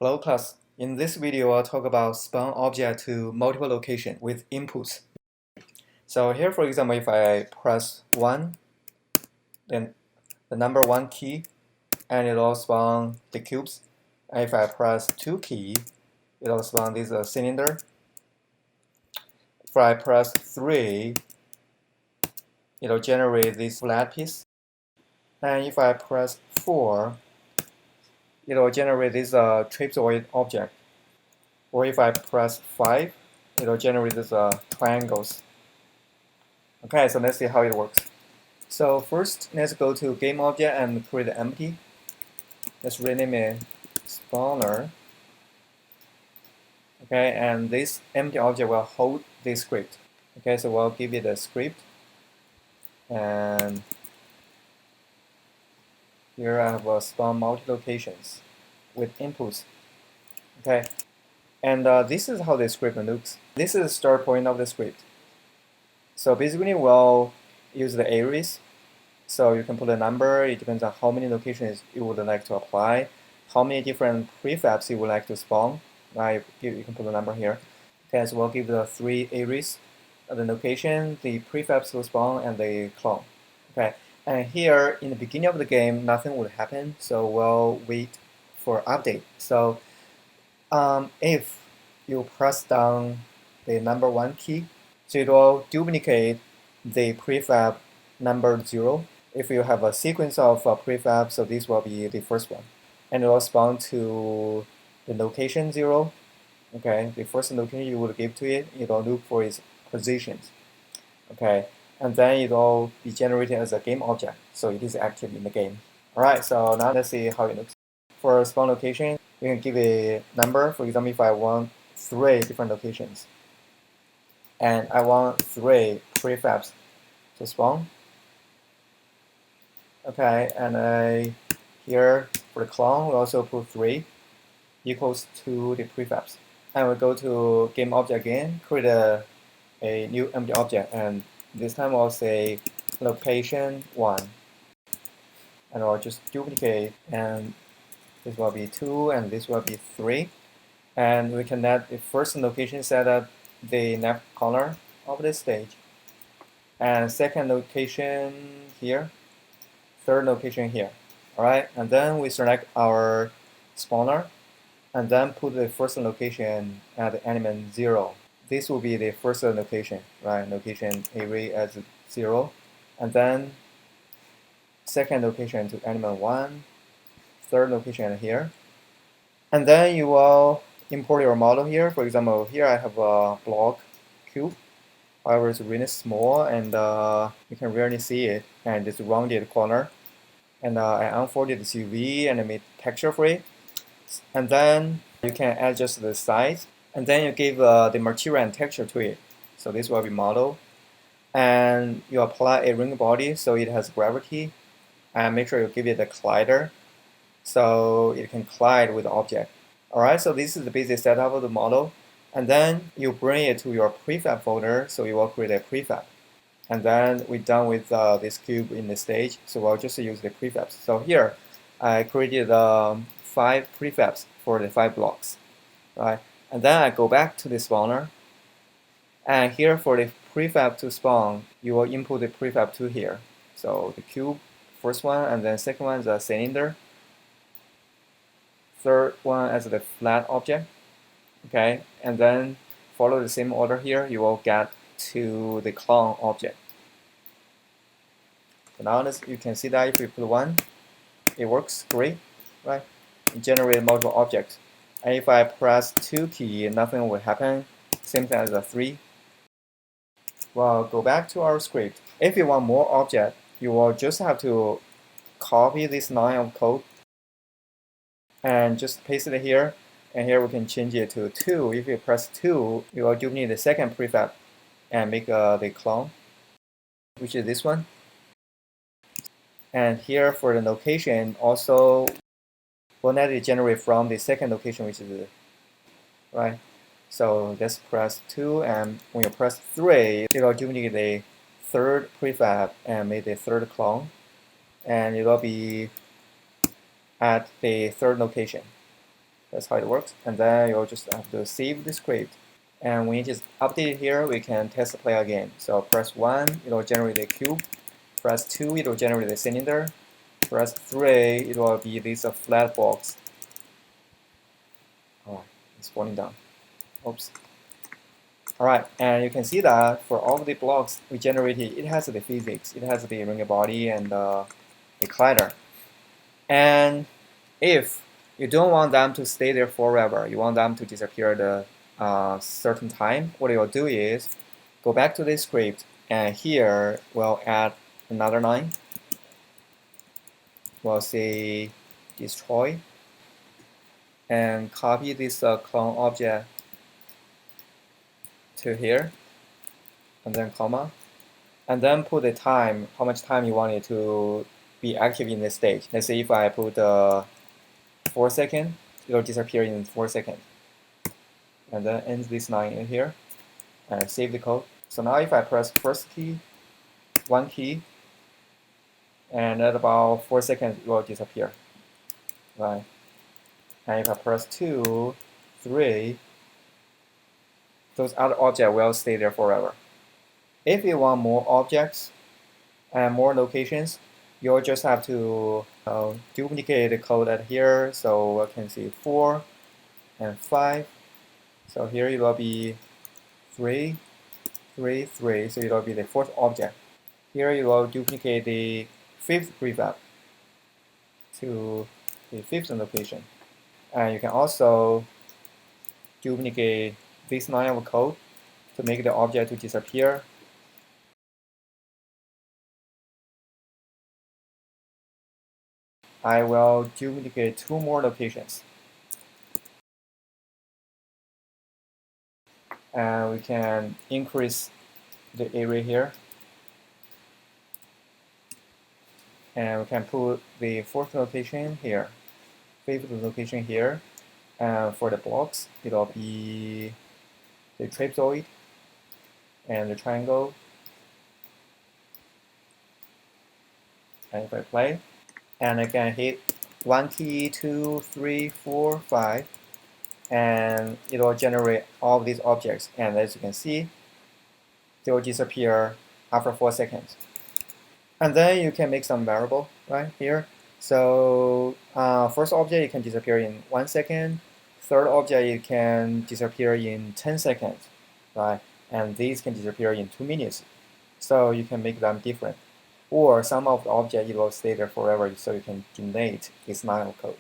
Hello class. In this video, I'll talk about spawn object to multiple locations with inputs. So here, for example, if I press 1, then the number 1 key, and it'll spawn the cubes. And if I press 2 key, it'll spawn this cylinder. If I press 3, it'll generate this flat piece. And if I press 4, it'll generate this trapezoid object. Or if I press 5, it'll generate these triangles. Okay, so let's see how it works. So first, let's go to game object and create an empty. Let's rename it spawner. Okay, and this empty object will hold this script. Okay, so we'll give it a script. And here I have a spawn multi-locations with inputs. Okay, and this is how the script looks. This is the start point of the script. So basically, we'll use the arrays. So you can put a number. It depends on how many locations you would like to apply, how many different prefabs you would like to spawn. Right, you can put a number here. Okay, so we'll give the 3 arrays: the location, the prefabs to spawn, and the clone. Okay, and here in the beginning of the game, nothing would happen. So we'll wait for update. So if you press down the number 1 key, so it will duplicate the prefab number 0. If you have a sequence of prefabs, so this will be the first one. And it will spawn to the location 0. Okay, the first location you will give to it, it will look for its positions. Okay, and then it will be generated as a game object, so it is active in the game. Alright, so now let's see how it looks. For spawn location, we can give a number. For example, if I want 3 different locations, and I want 3 prefabs to spawn. Okay, and here for the clone, we also put 3 equals to the prefabs. And we go to game object again, create a new empty object, and this time I'll say location 1. And I'll just duplicate, and this will be 2, and this will be 3. And we can let the first location set up the left corner of the stage, and second location here, third location here. Alright, and then we select our spawner and then put the first location at the element 0. This will be the first location, right? Location array as 0, and then second location to element 1, third location here, and then you will import your model here. For example, here I have a block cube. However, it's really small, and you can rarely see it, and it's rounded corner. And I unfolded the UV and I made texture for it. And then you can adjust the size, and then you give the material and texture to it. So this will be model, and you apply a ring body so it has gravity, and make sure you give it a collider so it can collide with the object. Alright, so this is the basic setup of the model, and then you bring it to your prefab folder, so you will create a prefab. And then we're done with this cube in the stage, so we'll just use the prefabs. So here I created 5 prefabs for the 5 blocks, right? And then I go back to the spawner, and here for the prefab to spawn, you will input the prefab to here. So the cube, first one, and then second one is a cylinder, third one as the flat object. Okay, and then follow the same order here, you will get to the clone object. So now you can see that if we put 1, it works great, right? Generate multiple objects. And if I press 2 key, nothing will happen. Same thing as a 3. Well, go back to our script. If you want more object, you will just have to copy this line of code and just paste it here. And here we can change it to 2. If you press 2, you will duplicate the second prefab and make the clone, which is this one. And here for the location, also we'll let it generate from the second location, which is right. So let's press 2, and when you press 3, it will duplicate the third prefab and make the third clone, and it will be at the third location. That's how it works. And then you'll just have to save the script. And when it is updated here, we can test play again. So press 1, it'll generate a cube. Press 2, it'll generate a cylinder. Press 3, it will be this flat box. Oh, it's falling down. Oops. Alright, and you can see that for all of the blocks we generated, it has the physics. It has the ring body and the collider. And if you don't want them to stay there forever, you want them to disappear at a certain time, what you'll do is go back to this script, and here we'll add another line. We'll say destroy, and copy this clone object to here, and then comma, and then put the time, how much time you want it to be active in this stage. Let's say if I put 4 seconds, it will disappear in 4 seconds. And then end this line in here, and save the code. So now if I press first key, 1 key, and at about 4 seconds, it will disappear. Right. And if I press 2, 3, those other objects will stay there forever. If you want more objects and more locations, you'll just have to duplicate the code at here. So I can see 4 and 5. So here it will be 3, 3, 3. So it will be the fourth object. Here you will duplicate the fifth prefab to the fifth location. And you can also duplicate this line of code to make the object to disappear. I will duplicate 2 more locations. And we can increase the area here. And we can put the fourth location here, fifth location here. And for the blocks, it'll be the trapezoid and the triangle. And if I play, and I can hit 1 key, 2, 3, 4, 5, and it will generate all of these objects. And as you can see, they will disappear after 4 seconds. And then you can make some variable right here. So first object, it can disappear in 1 second. Third object, it can disappear in 10 seconds, right? And these can disappear in 2 minutes. So you can make them different. Or some of the object, it will stay there forever, so you can delete this line of code.